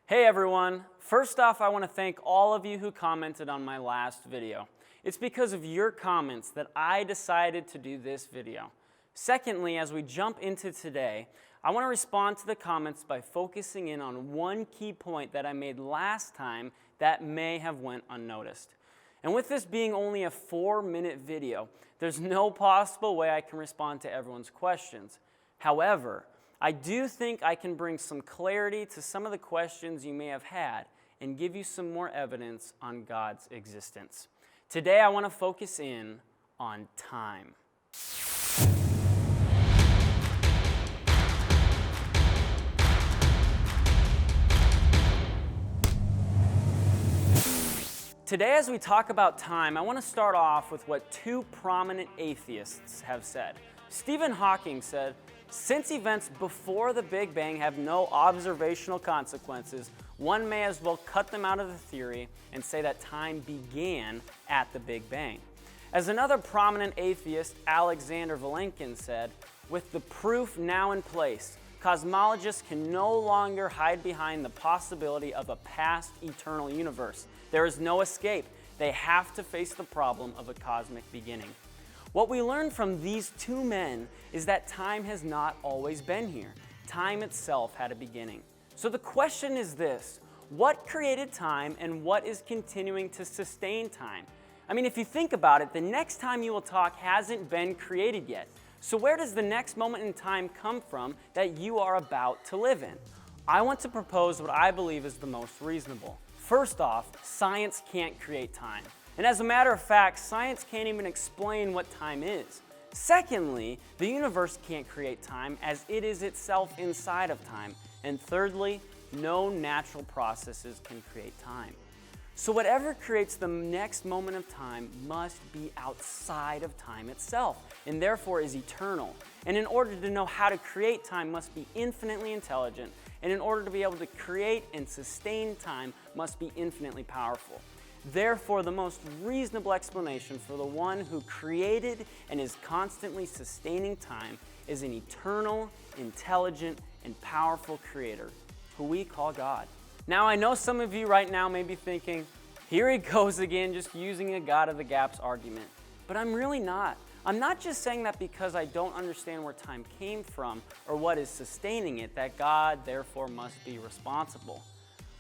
Hey everyone! First off, I want to thank all of you who commented on my last video. It's because of your comments that I decided to do this video. Secondly, as we jump into today, I want to respond to the comments by focusing in on one key point that I made last time that may have went unnoticed. And with this being only a 4-minute video, there's no possible way I can respond to everyone's questions. However, I do think I can bring some clarity to some of the questions you may have had and give you some more evidence on God's existence. Today I want to focus in on time. Today, as we talk about time, I want to start off with what two prominent atheists have said. Stephen Hawking said, "Since events before the Big Bang have no observational consequences, one may as well cut them out of the theory and say that time began at the Big Bang." As another prominent atheist, Alexander Vilenkin, said, "With the proof now in place, cosmologists can no longer hide behind the possibility of a past eternal universe. There is no escape. They have to face the problem of a cosmic beginning." What we learn from these two men is that time has not always been here. Time itself had a beginning. So the question is this: what created time and what is continuing to sustain time? I mean, if you think about it, the next time you will talk hasn't been created yet. So where does the next moment in time come from that you are about to live in? I want to propose what I believe is the most reasonable. First off, science can't create time. And as a matter of fact, science can't even explain what time is. Secondly, the universe can't create time as it is itself inside of time. And thirdly, no natural processes can create time. So whatever creates the next moment of time must be outside of time itself, and therefore is eternal. And in order to know how to create time must be infinitely intelligent, and in order to be able to create and sustain time must be infinitely powerful. Therefore, the most reasonable explanation for the one who created and is constantly sustaining time is an eternal, intelligent, and powerful creator, who we call God. Now, I know some of you right now may be thinking, here he goes again, just using a God of the gaps argument. But I'm really not. I'm not just saying that because I don't understand where time came from or what is sustaining it, that God therefore must be responsible.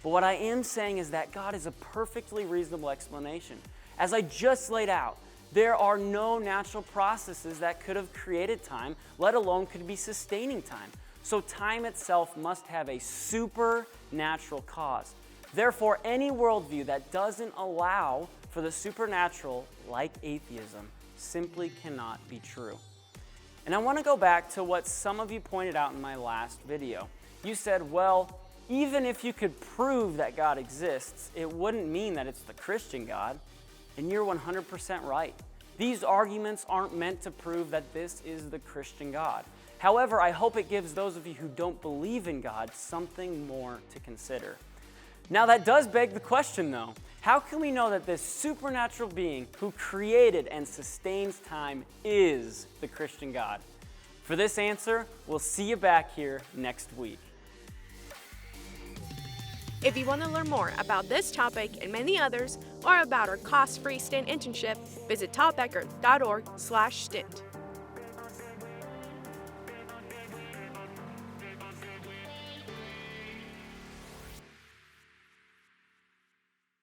But what I am saying is that God is a perfectly reasonable explanation. As I just laid out, there are no natural processes that could have created time, let alone could be sustaining time. So time itself must have a supernatural cause. Therefore, any worldview that doesn't allow for the supernatural, like atheism, simply cannot be true. And I want to go back to what some of you pointed out in my last video. You said, well, even if you could prove that God exists, it wouldn't mean that it's the Christian God. And you're 100% right. These arguments aren't meant to prove that this is the Christian God. However, I hope it gives those of you who don't believe in God something more to consider. Now, that does beg the question, though. How can we know that this supernatural being who created and sustains time is the Christian God? For this answer, we'll see you back here next week. If you want to learn more about this topic and many others, or about our cost-free stint internship, visit tobecker.org/stint.